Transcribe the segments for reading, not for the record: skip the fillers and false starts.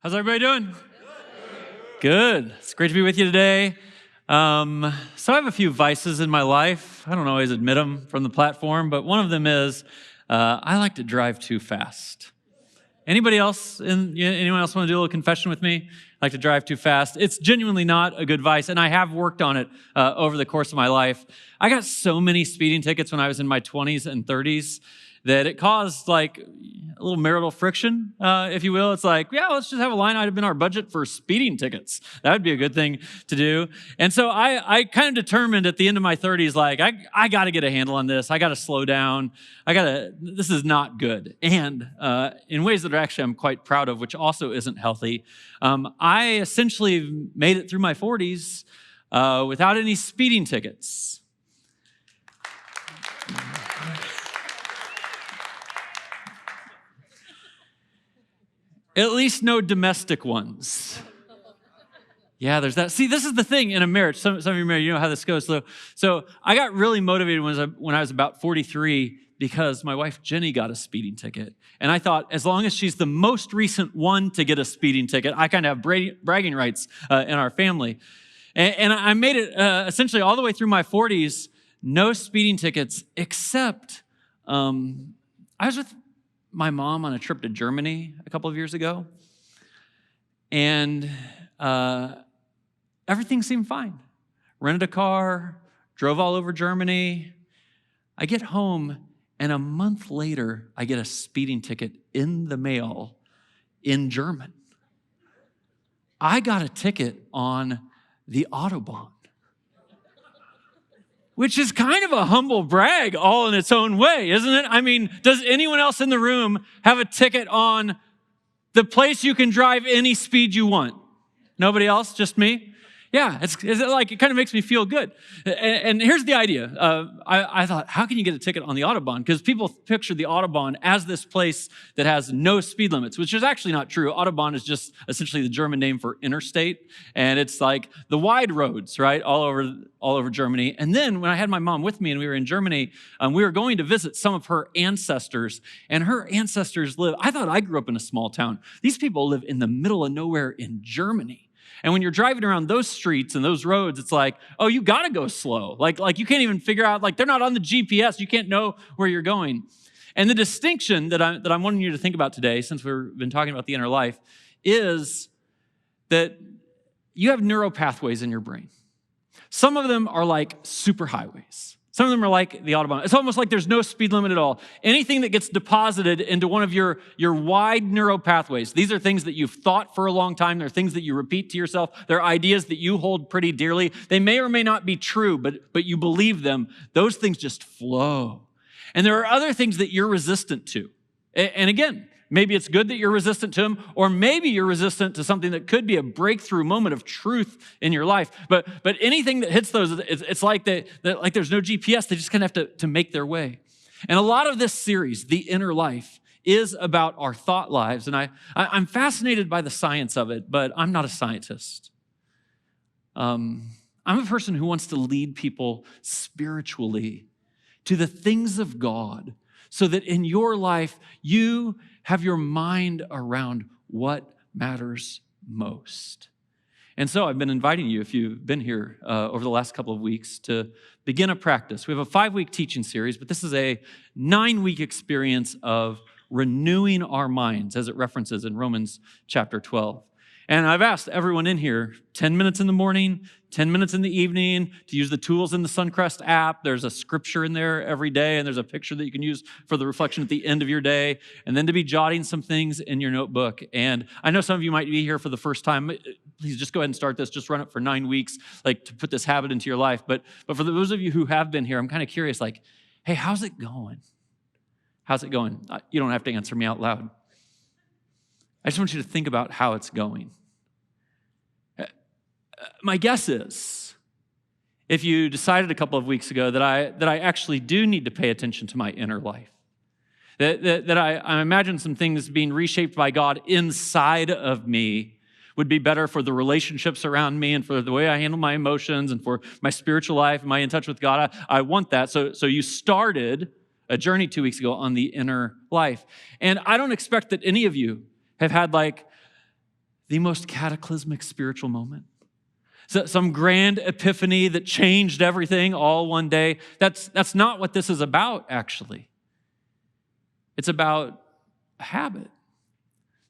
How's everybody doing? Good. It's great to be with you today. So I have a few vices in my life. I don't always admit them from the platform, but one of them is I like to drive too fast. Anyone else want to do a little confession with me? I like to drive too fast. It's genuinely not a good vice, and I have worked on it over the course of my life. I got so many speeding tickets when I was in my 20s and 30s that it caused like a little marital friction, if you will. It's like, yeah, let's just have a line item in our budget for speeding tickets. That would be a good thing to do. And so I kind of determined at the end of my 30s, like, I got to get a handle on this. I got to slow down. This is not good. And in ways that actually I'm quite proud of, which also isn't healthy, I essentially made it through my 40s without any speeding tickets. At least no domestic ones. Yeah, there's that. See, this is the thing in a marriage. Some of you married, you know how this goes. So I got really motivated when I was about 43 because my wife Jenny got a speeding ticket. And I thought, as long as she's the most recent one to get a speeding ticket, I kind of have bragging rights in our family. And I made it essentially all the way through my 40s, no speeding tickets, except I was with my mom on a trip to Germany a couple of years ago, and everything seemed fine. Rented a car, drove all over Germany. I get home, and a month later, I get a speeding ticket in the mail in German. I got a ticket on the Autobahn, which is kind of a humble brag all in its own way, isn't it? I mean, does anyone else in the room have a ticket on the place you can drive any speed you want? Nobody else? Just me? Yeah, it kind of makes me feel good. And here's the idea. I thought, how can you get a ticket on the Autobahn? Because people picture the Autobahn as this place that has no speed limits, which is actually not true. Autobahn is just essentially the German name for interstate. And it's like the wide roads, right, all over Germany. And then when I had my mom with me and we were in Germany, we were going to visit some of her ancestors. And her ancestors I thought I grew up in a small town. These people live in the middle of nowhere in Germany. And when you're driving around those streets and those roads, it's like, oh, you got to go slow. Like you can't even figure out, like they're not on the GPS. You can't know where you're going. And the distinction that I'm wanting you to think about today, since we've been talking about the inner life, is that you have neural pathways in your brain. Some of them are like superhighways. Some of them are like the Autobahn. It's almost like there's no speed limit at all. Anything that gets deposited into one of your wide neural pathways, these are things that you've thought for a long time. They're things that you repeat to yourself. They're ideas that you hold pretty dearly. They may or may not be true, but you believe them. Those things just flow. And there are other things that you're resistant to. And again, maybe it's good that you're resistant to them, or maybe you're resistant to something that could be a breakthrough moment of truth in your life. But anything that hits those, it's like like there's no GPS. They just kind of have to make their way. And a lot of this series, The Inner Life, is about our thought lives. And I'm fascinated by the science of it, but I'm not a scientist. I'm a person who wants to lead people spiritually to the things of God, so that in your life, you have your mind around what matters most. And so I've been inviting you, if you've been here over the last couple of weeks, to begin a practice. We have a 5-week teaching series, but this is a 9-week experience of renewing our minds, as it references in Romans chapter 12. And I've asked everyone in here, 10 minutes in the morning, 10 minutes in the evening, to use the tools in the Suncrest app. There's a scripture in there every day, and there's a picture that you can use for the reflection at the end of your day, and then to be jotting some things in your notebook. And I know some of you might be here for the first time. Please just go ahead and start this. Just run it for 9 weeks, like to put this habit into your life. But for those of you who have been here, I'm kind of curious, like, hey, how's it going? How's it going? You don't have to answer me out loud. I just want you to think about how it's going. My guess is, if you decided a couple of weeks ago that I actually do need to pay attention to my inner life, that I imagine some things being reshaped by God inside of me would be better for the relationships around me and for the way I handle my emotions and for my spiritual life and my in touch with God. I want that. So you started a journey 2 weeks ago on the inner life. And I don't expect that any of you have had like the most cataclysmic spiritual moment. So, some grand epiphany that changed everything all one day. That's not what this is about, actually. It's about a habit.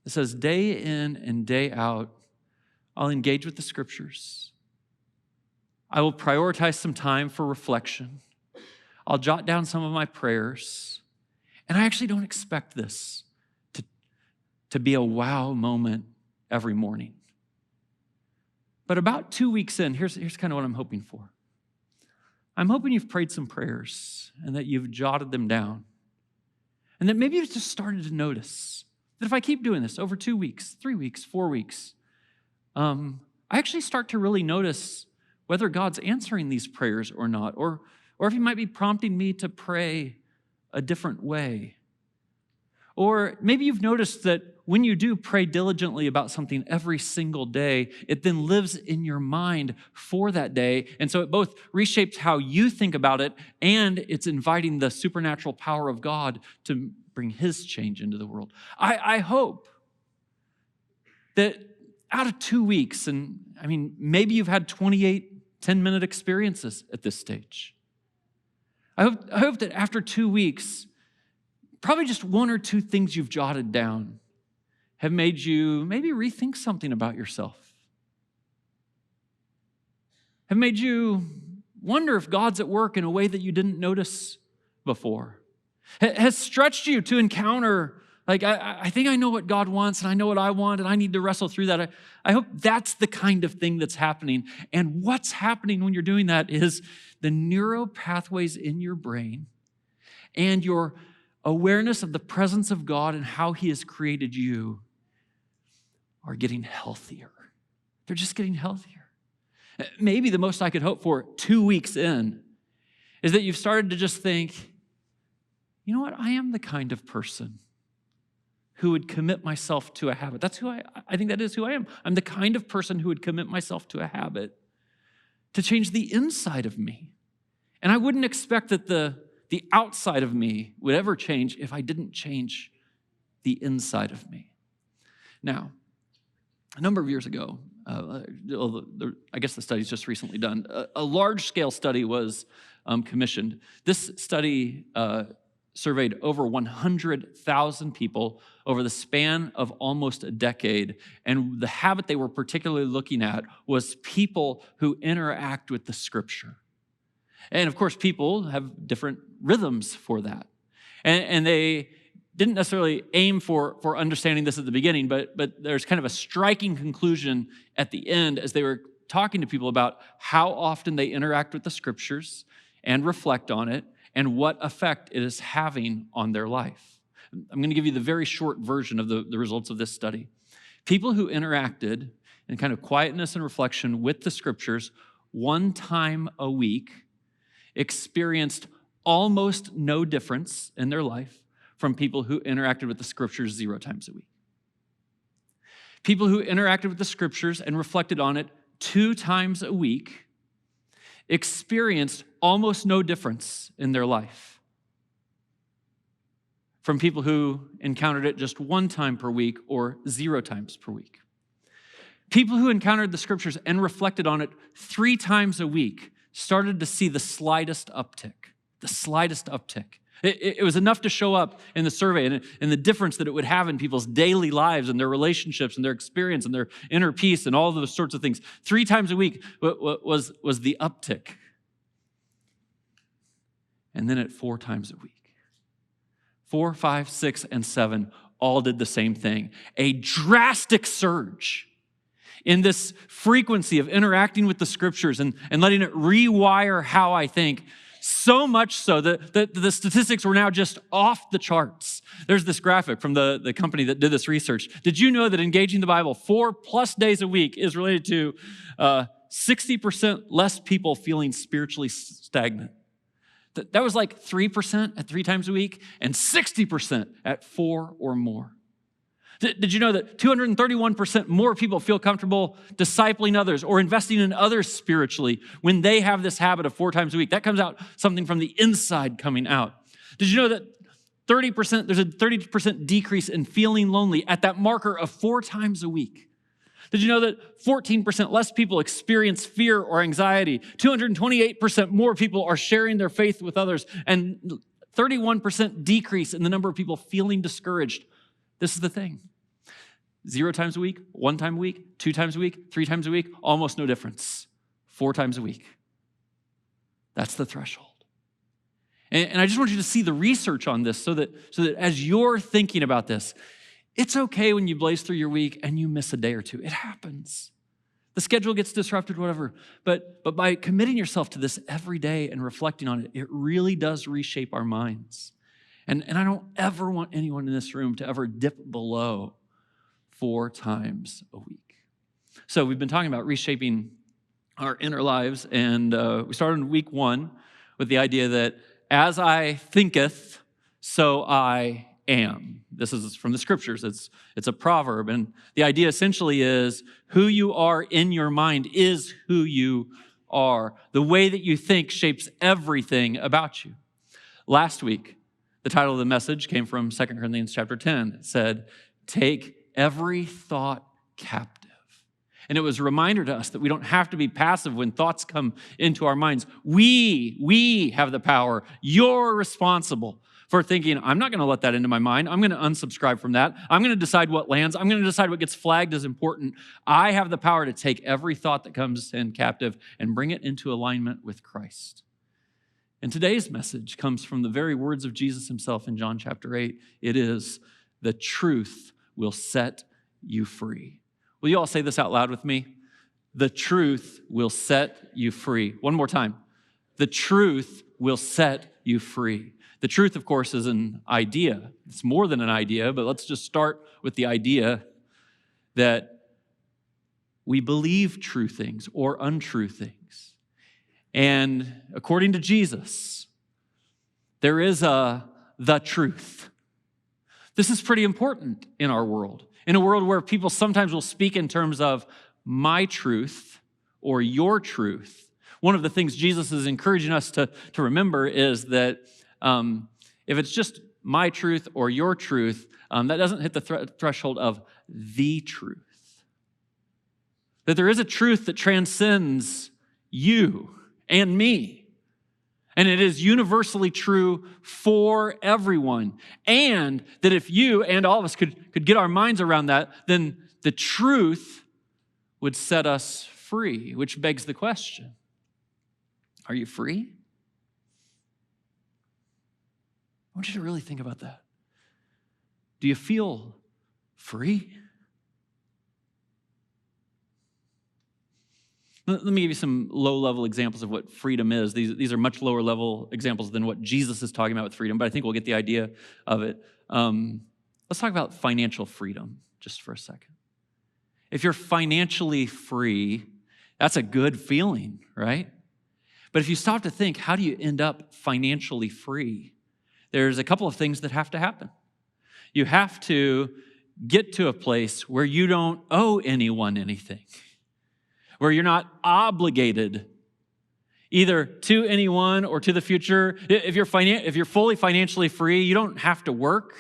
It says, day in and day out, I'll engage with the scriptures. I will prioritize some time for reflection. I'll jot down some of my prayers. And I actually don't expect this to be a wow moment every morning. But about 2 weeks in, here's kind of what I'm hoping for. I'm hoping you've prayed some prayers and that you've jotted them down. And that maybe you've just started to notice that if I keep doing this over 2 weeks, 3 weeks, 4 weeks, I actually start to really notice whether God's answering these prayers or not, or if he might be prompting me to pray a different way. Or maybe you've noticed that when you do pray diligently about something every single day, it then lives in your mind for that day. And so it both reshapes how you think about it, and it's inviting the supernatural power of God to bring his change into the world. I hope that out of 2 weeks, and I mean, maybe you've had 28 10-minute experiences at this stage. I hope that after 2 weeks, probably just one or two things you've jotted down have made you maybe rethink something about yourself. Have made you wonder if God's at work in a way that you didn't notice before. Has stretched you to encounter, like, I think I know what God wants and I know what I want and I need to wrestle through that. I hope that's the kind of thing that's happening. And what's happening when you're doing that is the neural pathways in your brain and your awareness of the presence of God and how he has created you are getting healthier. They're just getting healthier. Maybe the most I could hope for 2 weeks in is that you've started to just think, you know what? I am the kind of person who would commit myself to a habit. That's who I think that is who I am. I'm the kind of person who would commit myself to a habit to change the inside of me. And I wouldn't expect that the outside of me would ever change if I didn't change the inside of me. Now, a number of years ago, I guess the study's just recently done, a large-scale study was commissioned. This study surveyed over 100,000 people over the span of almost a decade, and the habit they were particularly looking at was people who interact with the scripture. And of course, people have different rhythms for that. And they didn't necessarily aim for understanding this at the beginning, but there's kind of a striking conclusion at the end as they were talking to people about how often they interact with the scriptures and reflect on it and what effect it is having on their life. I'm going to give you the very short version of the results of this study. People who interacted in kind of quietness and reflection with the scriptures 1 time a week experienced almost no difference in their life from people who interacted with the scriptures 0 times a week. People who interacted with the scriptures and reflected on it 2 times a week experienced almost no difference in their life from people who encountered it just 1 time per week or 0 times per week. People who encountered the scriptures and reflected on it 3 times a week started to see the slightest uptick. It was enough to show up in the survey and the difference that it would have in people's daily lives and their relationships and their experience and their inner peace and all those sorts of things. 3 times a week was the uptick. And then at 4 times a week. 4, 5, 6, and 7 all did the same thing. A drastic surge in this frequency of interacting with the scriptures and letting it rewire how I think. So much so that the statistics were now just off the charts. There's this graphic from the company that did this research. Did you know that engaging the Bible 4+ days a week is related to 60% less people feeling spiritually stagnant? That was like 3% at 3 times a week and 60% at 4 or more. Did you know that 231% more people feel comfortable discipling others or investing in others spiritually when they have this habit of 4 times a week? That comes out something from the inside coming out. Did you know that there's a 30% decrease in feeling lonely at that marker of 4 times a week? Did you know that 14% less people experience fear or anxiety? 228% more people are sharing their faith with others, and 31% decrease in the number of people feeling discouraged. This is the thing. 0 times a week, 1 time a week, 2 times a week, 3 times a week, almost no difference. 4 times a week. That's the threshold. And I just want you to see the research on this so that as you're thinking about this, it's okay when you blaze through your week and you miss a day or two. It happens. The schedule gets disrupted, whatever. But by committing yourself to this every day and reflecting on it, it really does reshape our minds. And I don't ever want anyone in this room to ever dip below 4 times a week. So we've been talking about reshaping our inner lives, and we started in week 1 with the idea that as I thinketh, so I am. This is from the scriptures. It's a proverb, and the idea essentially is who you are in your mind is who you are. The way that you think shapes everything about you. Last week, the title of the message came from 2 Corinthians chapter 10. It said, "Take every thought captive." And it was a reminder to us that we don't have to be passive when thoughts come into our minds. We have the power. You're responsible for thinking, I'm not going to let that into my mind. I'm going to unsubscribe from that. I'm going to decide what lands. I'm going to decide what gets flagged as important. I have the power to take every thought that comes in captive and bring it into alignment with Christ. And today's message comes from the very words of Jesus himself in John chapter 8. It is, the truth will set you free. Will you all say this out loud with me? The truth will set you free. One more time. The truth will set you free. The truth, of course, is an idea. It's more than an idea, but let's just start with the idea that we believe true things or untrue things. And according to Jesus, there is the truth. This is pretty important in our world. In a world where people sometimes will speak in terms of my truth or your truth. One of the things Jesus is encouraging us to remember is that if it's just my truth or your truth, that doesn't hit the threshold of the truth. That there is a truth that transcends you and me. And it is universally true for everyone. And that if you and all of us could get our minds around that, then the truth would set us free, which begs the question, are you free? I want you to really think about that. Do you feel free? Let me give you some low-level examples of what freedom is. These are much lower-level examples than what Jesus is talking about with freedom, but I think we'll get the idea of it. Let's talk about financial freedom just for a second. If you're financially free, that's a good feeling, right? But if you stop to think, how do you end up financially free? There's a couple of things that have to happen. You have to get to a place where you don't owe anyone anything, where you're not obligated either to anyone or to the future. If you're fully financially free, you don't have to work.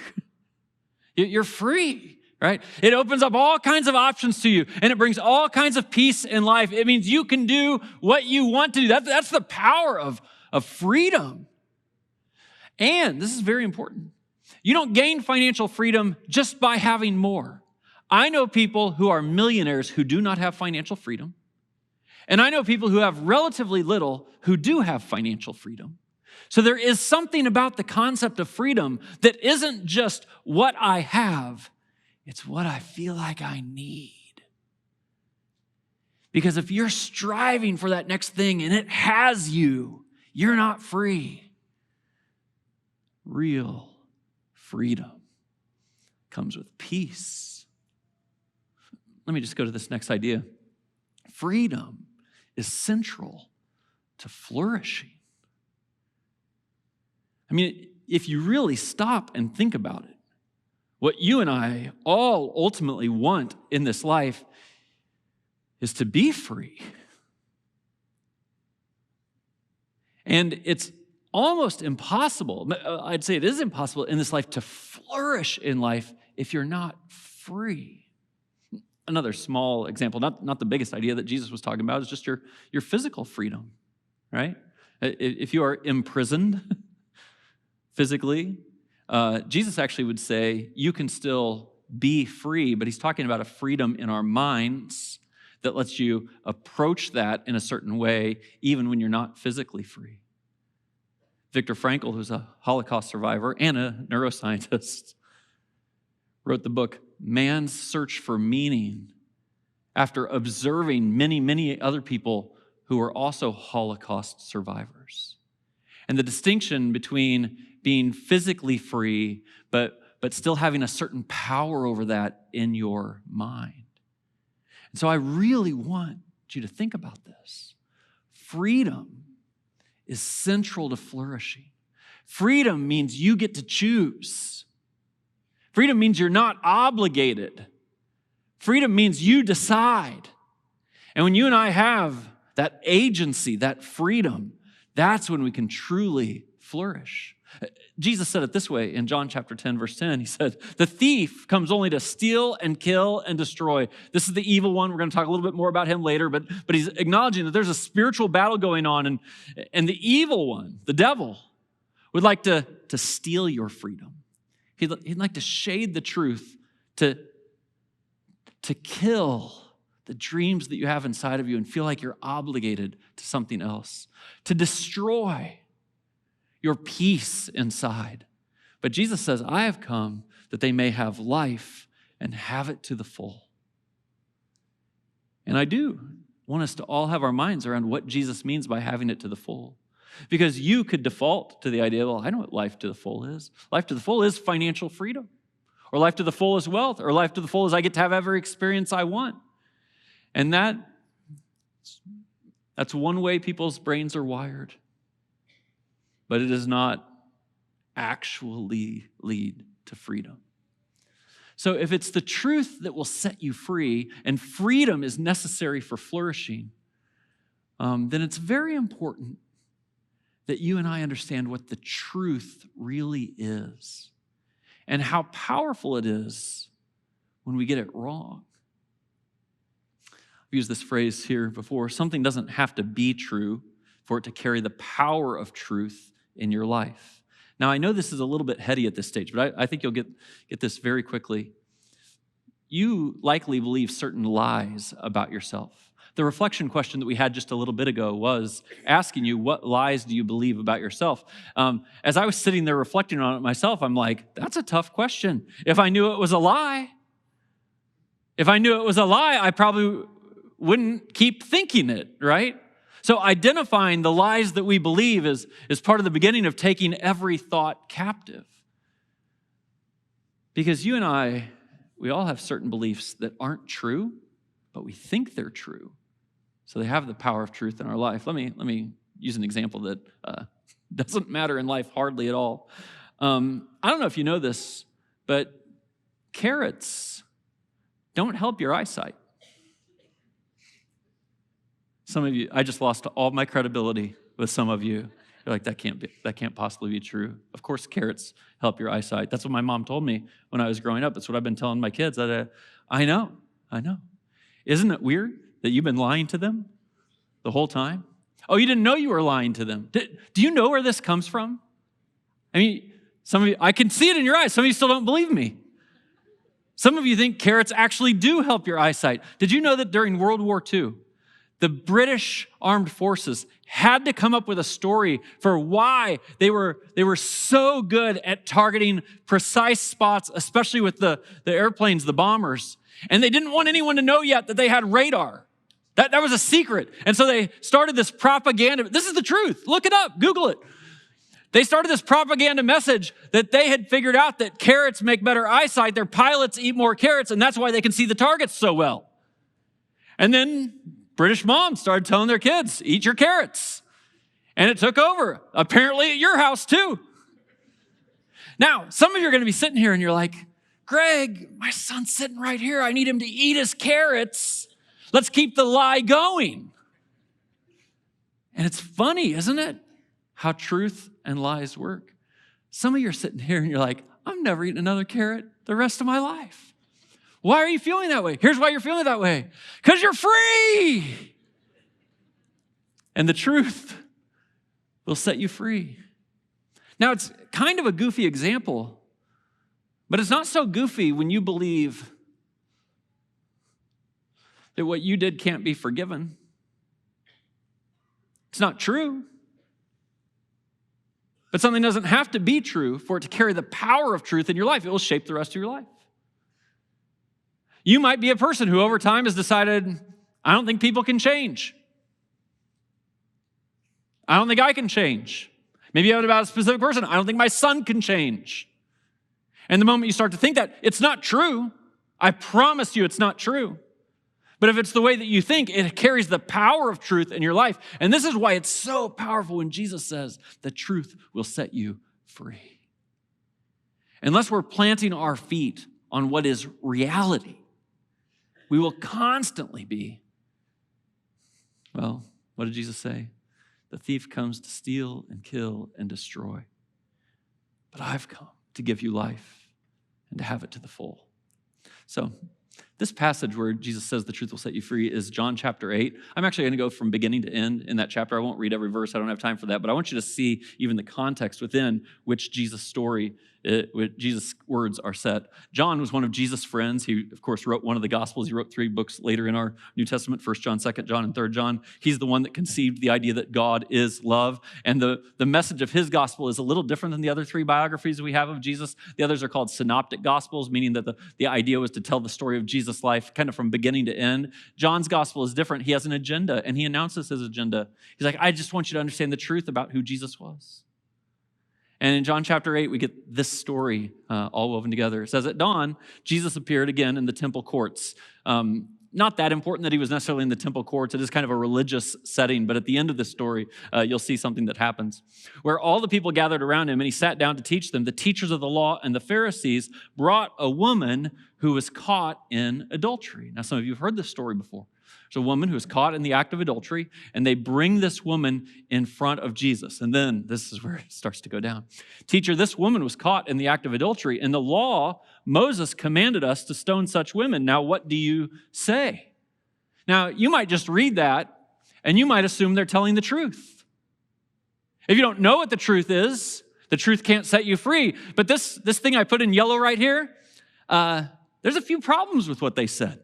You're free, right? It opens up all kinds of options to you, and it brings all kinds of peace in life. It means you can do what you want to do. That's the power of freedom. And this is very important. You don't gain financial freedom just by having more. I know people who are millionaires who do not have financial freedom. And I know people who have relatively little who do have financial freedom. So there is something about the concept of freedom that isn't just what I have, it's what I feel like I need. Because if you're striving for that next thing and it has you, you're not free. Real freedom comes with peace. Let me just go to this next idea. Freedom is central to flourishing. I mean, if you really stop and think about it, what you and I all ultimately want in this life is to be free. And it's almost impossible, I'd say it is impossible in this life to flourish in life if you're not free. Another small example, not the biggest idea that Jesus was talking about, is just your physical freedom, right? If you are imprisoned physically, Jesus actually would say you can still be free, but he's talking about a freedom in our minds that lets you approach that in a certain way, even when you're not physically free. Viktor Frankl, who's a Holocaust survivor and a neuroscientist, wrote the book Man's Search for Meaning after observing many, many other people who were also Holocaust survivors. And the distinction between being physically free, but still having a certain power over that in your mind. And so I really want you to think about this. Freedom is central to flourishing. Freedom means you get to choose. Freedom means you're not obligated. Freedom means you decide. And when you and I have that agency, that freedom, that's when we can truly flourish. Jesus said it this way in John chapter 10, verse 10. He said, the thief comes only to steal and kill and destroy. This is the evil one. We're going to talk a little bit more about him later, but he's acknowledging that there's a spiritual battle going on, and the evil one, the devil, would like to steal your freedom. He'd like to shade the truth, to kill the dreams that you have inside of you and feel like you're obligated to something else, to destroy your peace inside. But Jesus says, I have come that they may have life and have it to the full. And I do want us to all have our minds around what Jesus means by having it to the full. Because you could default to the idea, well, I know what life to the full is. Life to the full is financial freedom. Or life to the full is wealth. Or life to the full is I get to have every experience I want. And that's one way people's brains are wired. But it does not actually lead to freedom. So if it's the truth that will set you free, and freedom is necessary for flourishing, then it's very important that you and I understand what the truth really is and how powerful it is when we get it wrong. I've used this phrase here before. Something doesn't have to be true for it to carry the power of truth in your life. Now, I know this is a little bit heady at this stage, but I think you'll get this very quickly. You likely believe certain lies about yourself. The reflection question that we had just a little bit ago was asking you, what lies do you believe about yourself? As I was sitting there reflecting on it myself, I'm like, that's a tough question. If I knew it was a lie, I probably wouldn't keep thinking it, right? So identifying the lies that we believe is part of the beginning of taking every thought captive. Because you and I, we all have certain beliefs that aren't true, but we think they're true. So they have the power of truth in our life. Let me use an example that doesn't matter in life hardly at all. I don't know if you know this, but carrots don't help your eyesight. Some of you, I just lost all my credibility with some of you. You're like, that can't possibly be true. Of course, carrots help your eyesight. That's what my mom told me when I was growing up. That's what I've been telling my kids. I know. Isn't it weird that you've been lying to them the whole time? Oh, you didn't know you were lying to them. Do you know where this comes from? I mean, some of you, I can see it in your eyes. Some of you still don't believe me. Some of you think carrots actually do help your eyesight. Did you know that during World War II, the British armed forces had to come up with a story for why they were so good at targeting precise spots, especially with the airplanes, the bombers. And they didn't want anyone to know yet that they had radar. That was a secret. And so they started this propaganda. This is the truth. Look it up. Google it. They started this propaganda message that they had figured out that carrots make better eyesight. Their pilots eat more carrots, and that's why they can see the targets so well. And then British moms started telling their kids, eat your carrots. And it took over, apparently at your house too. Now, some of you are going to be sitting here and you're like, Greg, my son's sitting right here. I need him to eat his carrots. Let's keep the lie going. And it's funny, isn't it? How truth and lies work. Some of you are sitting here and you're like, I'm never eating another carrot the rest of my life. Why are you feeling that way? Here's why you're feeling that way. Because you're free. And the truth will set you free. Now, it's kind of a goofy example, but it's not so goofy when you believe that what you did can't be forgiven. It's not true. But something doesn't have to be true for it to carry the power of truth in your life. It will shape the rest of your life. You might be a person who over time has decided, I don't think people can change. I don't think I can change. Maybe you have it about a specific person. I don't think my son can change. And the moment you start to think that, it's not true. I promise you it's not true. But if it's the way that you think, it carries the power of truth in your life. And this is why it's so powerful when Jesus says, the truth will set you free. Unless we're planting our feet on what is reality, we will constantly be, well, what did Jesus say? The thief comes to steal and kill and destroy. But I've come to give you life and to have it to the full. So this passage where Jesus says the truth will set you free is John chapter 8. I'm actually going to go from beginning to end in that chapter. I won't read every verse. I don't have time for that. But I want you to see even the context within which Jesus' story, Jesus' words are set. John was one of Jesus' friends. He, of course, wrote one of the Gospels. He wrote 3 books later in our New Testament, 1 John, 2 John, and 3 John. He's the one that conceived the idea that God is love. And the message of his gospel is a little different than the other 3 biographies we have of Jesus. The others are called synoptic gospels, meaning that the idea was to tell the story of Jesus' life kind of from beginning to end. John's gospel is different. He has an agenda, and he announces his agenda. He's like, I just want you to understand the truth about who Jesus was. And in John chapter 8, we get this story all woven together. It says, at dawn, Jesus appeared again in the temple courts. Not that important that he was necessarily in the temple courts. It is kind of a religious setting. But at the end of this story, you'll see something that happens. Where all the people gathered around him, and he sat down to teach them. The teachers of the law and the Pharisees brought a woman who was caught in adultery. Now, some of you have heard this story before. There's a woman who is caught in the act of adultery, and they bring this woman in front of Jesus. And then this is where it starts to go down. Teacher, this woman was caught in the act of adultery. In the law, Moses commanded us to stone such women. Now, what do you say? Now, you might just read that, and you might assume they're telling the truth. If you don't know what the truth is, the truth can't set you free. But this thing I put in yellow right here, there's a few problems with what they said.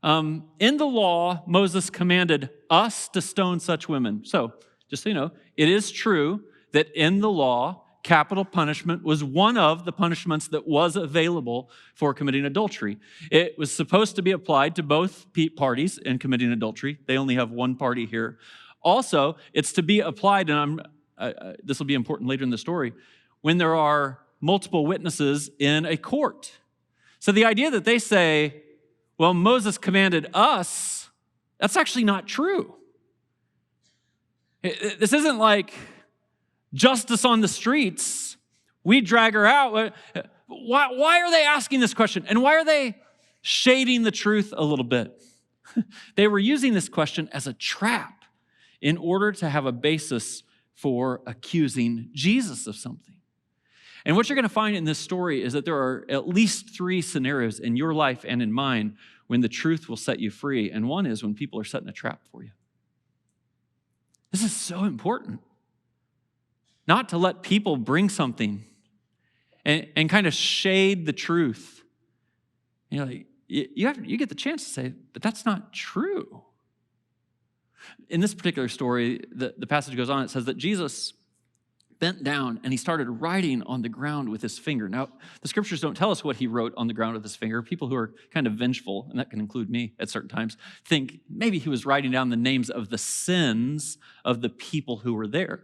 In the law, Moses commanded us to stone such women. So, just so you know, it is true that in the law, capital punishment was one of the punishments that was available for committing adultery. It was supposed to be applied to both parties in committing adultery. They only have one party here. Also, it's to be applied, and this will be important later in the story, when there are multiple witnesses in a court. So the idea that they say, well, Moses commanded us, that's actually not true. This isn't like justice on the streets. We drag her out. Why are they asking this question? And why are they shading the truth a little bit? They were using this question as a trap in order to have a basis for accusing Jesus of something. And what you're going to find in this story is that there are at least 3 scenarios in your life and in mine when the truth will set you free. And one is when people are setting a trap for you. This is so important. Not to let people bring something and kind of shade the truth. You know, you get the chance to say, but that's not true. In this particular story, the passage goes on, it says that Jesus bent down and he started writing on the ground with his finger. Now, the scriptures don't tell us what he wrote on the ground with his finger. People who are kind of vengeful, and that can include me at certain times, think maybe he was writing down the names of the sins of the people who were there.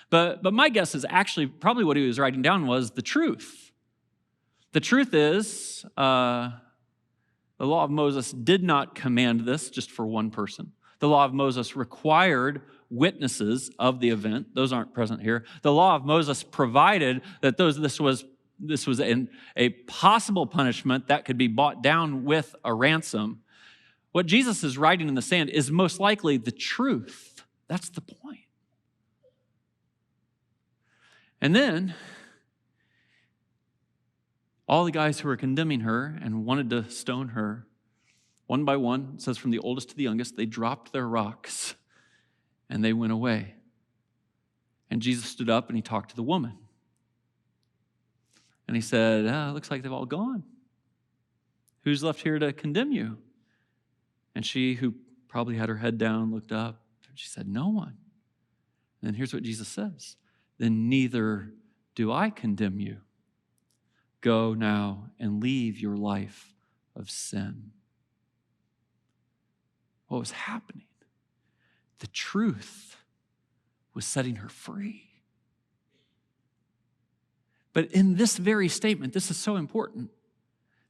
But my guess is actually probably what he was writing down was the truth. The truth is, the law of Moses did not command this just for one person. The law of Moses required witnesses of the event. Those aren't present here. The law of Moses provided that this was a possible punishment that could be bought down with a ransom. What Jesus is writing in the sand is most likely the truth. That's the point. And then, all the guys who were condemning her and wanted to stone her, one by one, it says from the oldest to the youngest, they dropped their rocks and they went away. And Jesus stood up and he talked to the woman. And he said, it looks like they've all gone. Who's left here to condemn you? And she, who probably had her head down, looked up. And she said, no one. And then here's what Jesus says. Then neither do I condemn you. Go now and leave your life of sin. What was happening? The truth was setting her free. But in this very statement, this is so important.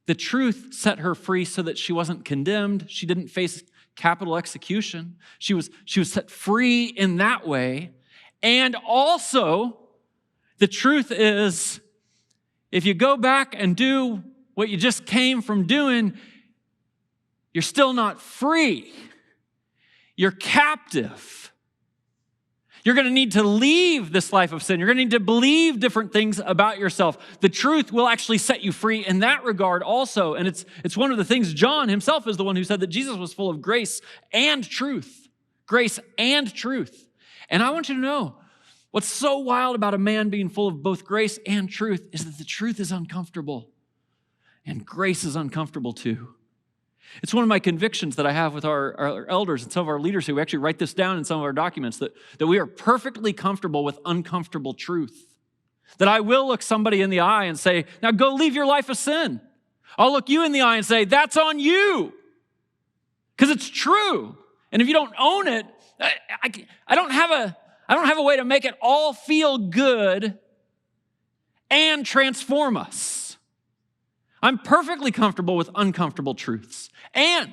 The truth set her free so that she wasn't condemned. She didn't face capital execution. She was set free in that way. And also, the truth is, if you go back and do what you just came from doing, you're still not free. You're captive. You're going to need to leave this life of sin. You're going to need to believe different things about yourself. The truth will actually set you free in that regard also. And it's one of the things, John himself is the one who said that Jesus was full of grace and truth. Grace and truth. And I want you to know, what's so wild about a man being full of both grace and truth is that the truth is uncomfortable. And grace is uncomfortable too. It's one of my convictions that I have with our elders and some of our leaders who actually write this down in some of our documents, that we are perfectly comfortable with uncomfortable truth. That I will look somebody in the eye and say, now go leave your life of sin. I'll look you in the eye and say, that's on you. Because it's true. And if you don't own it, I don't have a way to make it all feel good and transform us. I'm perfectly comfortable with uncomfortable truths. And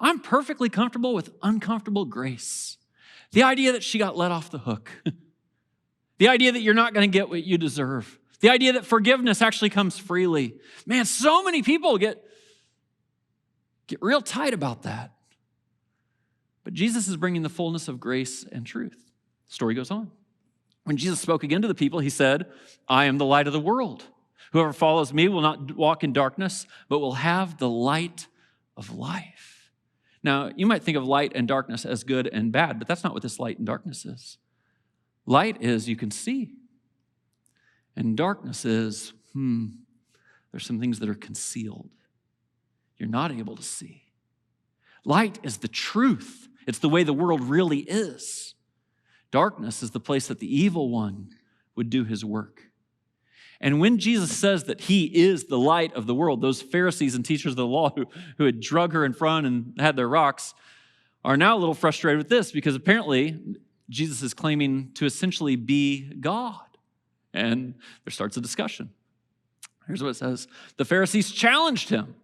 I'm perfectly comfortable with uncomfortable grace. The idea that she got let off the hook. The idea that you're not going to get what you deserve. The idea that forgiveness actually comes freely. Man, so many people get real tight about that. But Jesus is bringing the fullness of grace and truth. The story goes on. When Jesus spoke again to the people, he said, I am the light of the world. Whoever follows me will not walk in darkness, but will have the light of life. Now, you might think of light and darkness as good and bad, but that's not what this light and darkness is. Light is you can see. And darkness is, there's some things that are concealed. You're not able to see. Light is the truth. It's the way the world really is. Darkness is the place that the evil one would do his work. And when Jesus says that he is the light of the world, those Pharisees and teachers of the law who had drug her in front and had their rocks are now a little frustrated with this, because apparently Jesus is claiming to essentially be God. And there starts a discussion. Here's what it says. The Pharisees challenged him.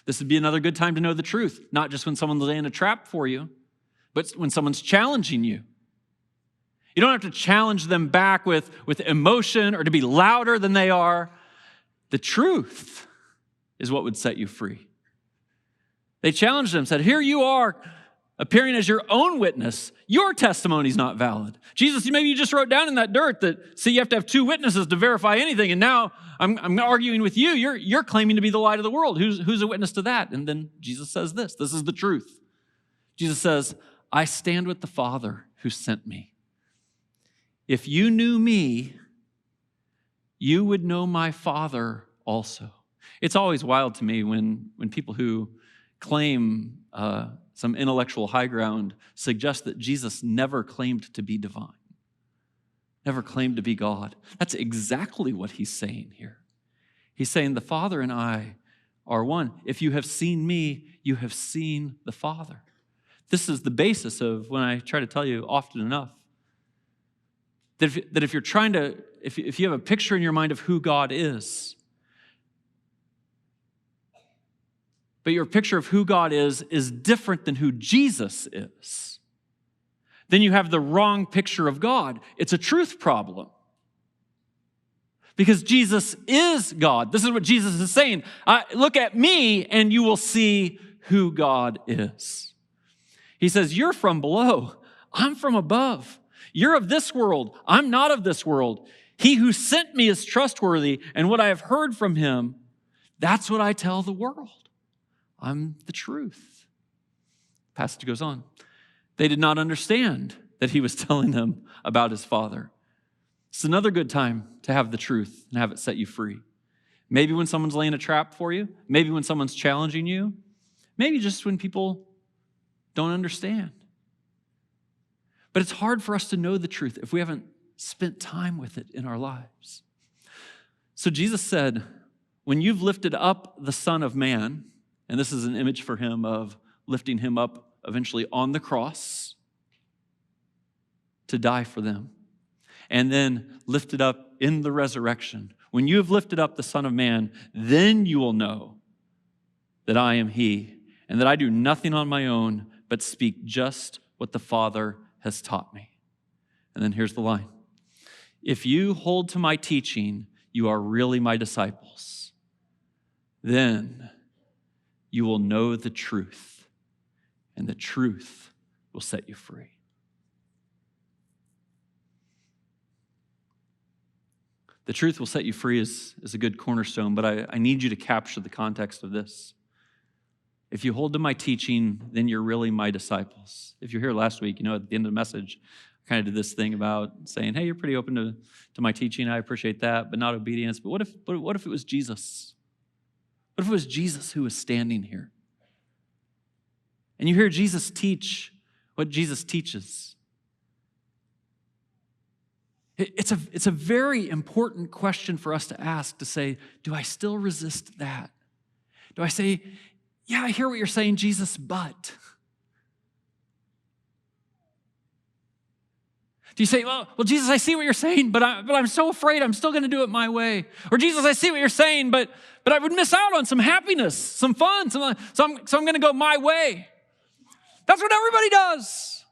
This would be another good time to know the truth, not just when someone's laying a trap for you, but when someone's challenging you. You don't have to challenge them back with emotion or to be louder than they are. The truth is what would set you free. They challenged him, said, here you are appearing as your own witness. Your testimony's not valid. Jesus, maybe you just wrote down in that dirt that, see, you have to have two witnesses to verify anything, and now I'm arguing with you. You're claiming to be the light of the world. Who's a witness to that? And then Jesus says this. This is the truth. Jesus says, I stand with the Father who sent me. If you knew me, you would know my Father also. It's always wild to me when people who claim some intellectual high ground suggest that Jesus never claimed to be divine, never claimed to be God. That's exactly what he's saying here. He's saying the Father and I are one. If you have seen me, you have seen the Father. This is the basis of when I try to tell you often enough, that if you're trying to, if you have a picture in your mind of who God is, but your picture of who God is different than who Jesus is, then you have the wrong picture of God. It's a truth problem. Because Jesus is God. This is what Jesus is saying. Look at me and you will see who God is. He says, you're from below. I'm from above. You're of this world. I'm not of this world. He who sent me is trustworthy, and what I have heard from him That's what I tell the world. I'm the truth. The passage goes on. They did not understand that he was telling them about his Father. It's another good time to have the truth and have it set you free. Maybe when someone's laying a trap for you, maybe when someone's challenging you, maybe just when people don't understand. But it's hard for us to know the truth if we haven't spent time with it in our lives. So Jesus said, when you've lifted up the Son of Man, and this is an image for him of lifting him up eventually on the cross to die for them, and then lifted up in the resurrection. When you have lifted up the Son of Man, then you will know that I am he, and that I do nothing on my own, but speak just what the Father has taught me. And then here's the line. If you hold to my teaching, you are really my disciples. Then you will know the truth, and the truth will set you free. The truth will set you free is a good cornerstone, but I need you to capture the context of this. If you hold to my teaching, then you're really my disciples. If you're here last week, at the end of the message, I kind of did this thing about saying, hey, you're pretty open to my teaching. I appreciate that, but not obedience. But what if it was Jesus? What if it was Jesus who was standing here? And you hear Jesus teach what Jesus teaches. It's a very important question for us to ask, to say, do I still resist that? Do I say, yeah, I hear what you're saying, Jesus, but? Do you say, well, Jesus, I see what you're saying, but I'm so afraid I'm still going to do it my way? Or Jesus, I see what you're saying, but I would miss out on some happiness, some fun, so I'm going to go my way. That's what everybody does.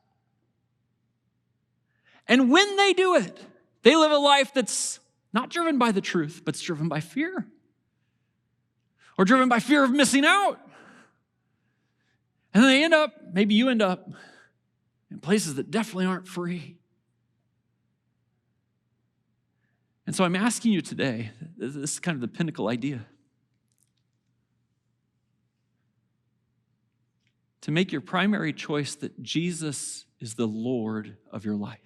And when they do it, they live a life that's not driven by the truth, but it's driven by fear. Or driven by fear of missing out. And then maybe you end up in places that definitely aren't free. And so I'm asking you today, this is kind of the pinnacle idea, to make your primary choice that Jesus is the Lord of your life.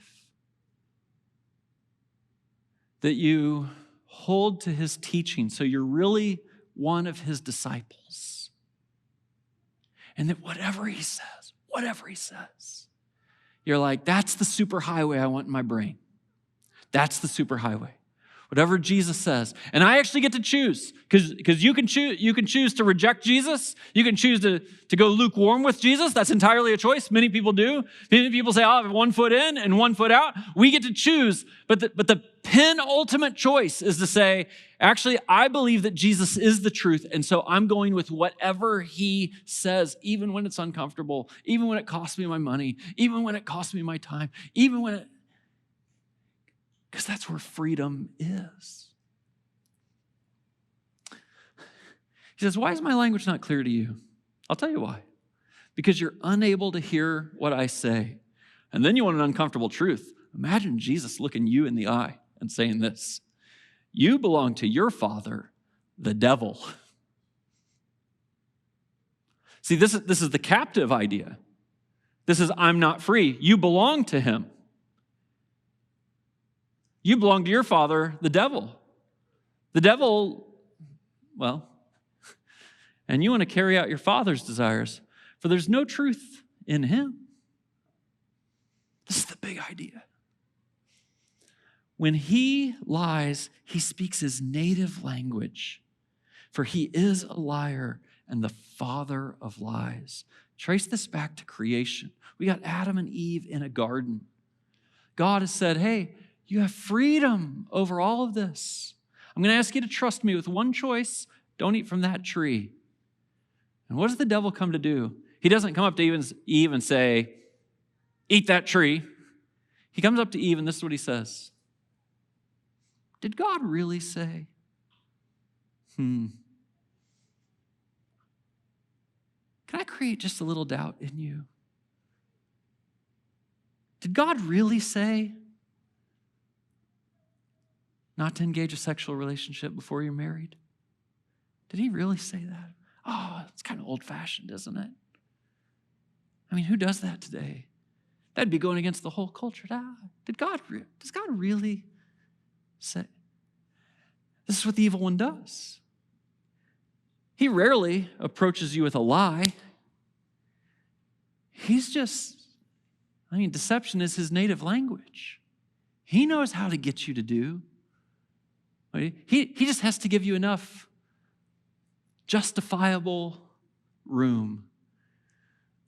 That you hold to his teaching so you're really one of his disciples. And that whatever he says, you're like, that's the superhighway I want in my brain. That's the superhighway. Whatever Jesus says. And I actually get to choose, because you can choose to reject Jesus. You can choose to go lukewarm with Jesus. That's entirely a choice. Many people do. Many people say, I'll have 1 foot in and 1 foot out. We get to choose. But the penultimate choice is to say, actually, I believe that Jesus is the truth. And so I'm going with whatever he says, even when it's uncomfortable, even when it costs me my money, even when it costs me my time, because that's where freedom is. He says, why is my language not clear to you? I'll tell you why. Because you're unable to hear what I say. And then you want an uncomfortable truth. Imagine Jesus looking you in the eye and saying this. You belong to your father, the devil. See, this is the captive idea. This is, I'm not free. You belong to him. You belong to your father, the devil. The devil, and you want to carry out your father's desires, for there's no truth in him. This is the big idea. When he lies, he speaks his native language, for he is a liar and the father of lies. Trace this back to creation. We got Adam and Eve in a garden. God has said, hey, you have freedom over all of this. I'm going to ask you to trust me with one choice. Don't eat from that tree. And what does the devil come to do? He doesn't come up to Eve and say, eat that tree. He comes up to Eve and this is what he says. Did God really say? Can I create just a little doubt in you? Did God really say not to engage a sexual relationship before you're married? Did he really say that? Oh, it's kind of old-fashioned, isn't it? I mean, who does that today? That'd be going against the whole culture. Does God really say? This is what the evil one does. He rarely approaches you with a lie. Deception is his native language. He knows how to get you to do. He just has to give you enough justifiable room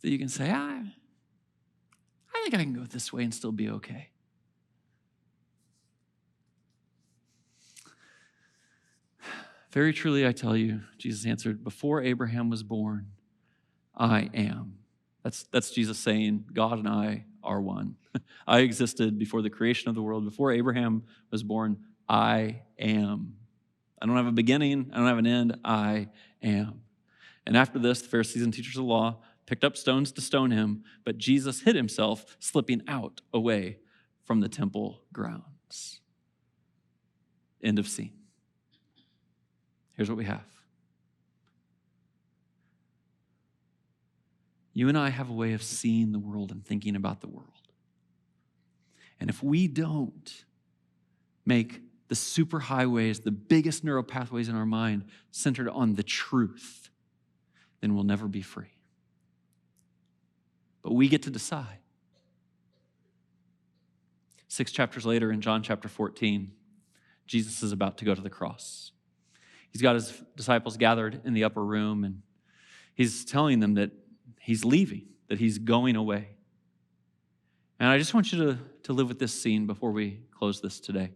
that you can say, I think I can go this way and still be okay. Very truly, I tell you, Jesus answered, before Abraham was born, I am. That's Jesus saying, God and I are one. I existed before the creation of the world. Before Abraham was born, I am. I don't have a beginning. I don't have an end. I am. And after this, the Pharisees and teachers of the law picked up stones to stone him, but Jesus hid himself, slipping out away from the temple grounds. End of scene. Here's what we have. You and I have a way of seeing the world and thinking about the world. And if we don't make the superhighways, the biggest neural pathways in our mind centered on the truth, then we'll never be free. But we get to decide. 6 chapters later in John chapter 14, Jesus is about to go to the cross. He's got his disciples gathered in the upper room, and he's telling them that he's leaving, that he's going away. And I just want you to live with this scene before we close this today.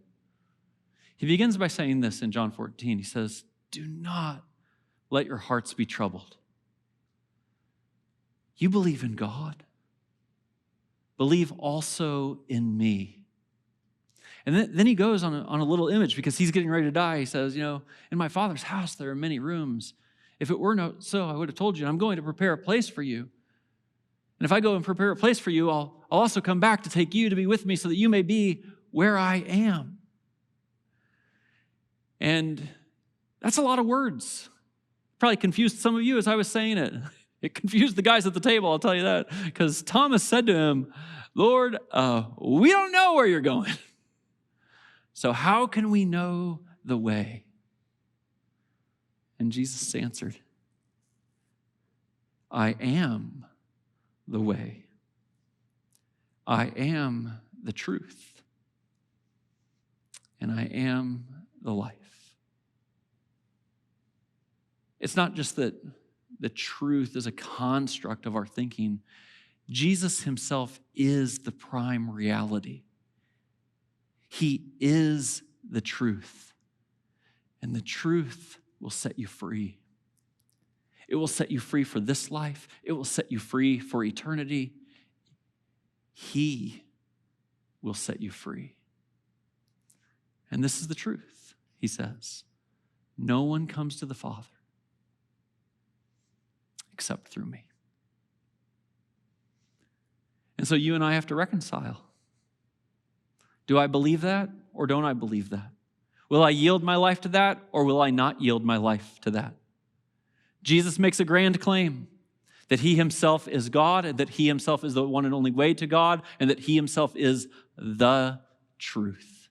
He begins by saying this in John 14. He says, do not let your hearts be troubled. You believe in God. Believe also in me. And then he goes on a little image because he's getting ready to die. He says, in my Father's house there are many rooms. If it were not so, I would have told you, I'm going to prepare a place for you. And if I go and prepare a place for you, I'll also come back to take you to be with me so that you may be where I am. And that's a lot of words. Probably confused some of you as I was saying it. It confused the guys at the table, I'll tell you that. Because Thomas said to him, Lord, we don't know where you're going. So how can we know the way? And Jesus answered, I am the way. I am the truth. And I am the life. It's not just that the truth is a construct of our thinking. Jesus himself is the prime reality. He is the truth. And the truth will set you free. It will set you free for this life. It will set you free for eternity. He will set you free. And this is the truth, he says. No one comes to the Father except through me. And so you and I have to reconcile. Do I believe that or don't I believe that? Will I yield my life to that or will I not yield my life to that? Jesus makes a grand claim that he himself is God and that he himself is the one and only way to God and that he himself is the truth.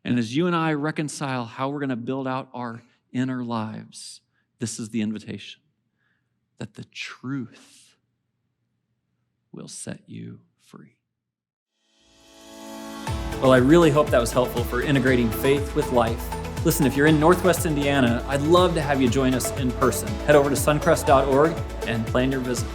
And as you and I reconcile how we're going to build out our inner lives, this is the invitation, that the truth will set you free. Well, I really hope that was helpful for integrating faith with life. Listen, if you're in Northwest Indiana, I'd love to have you join us in person. Head over to suncrest.org and plan your visit.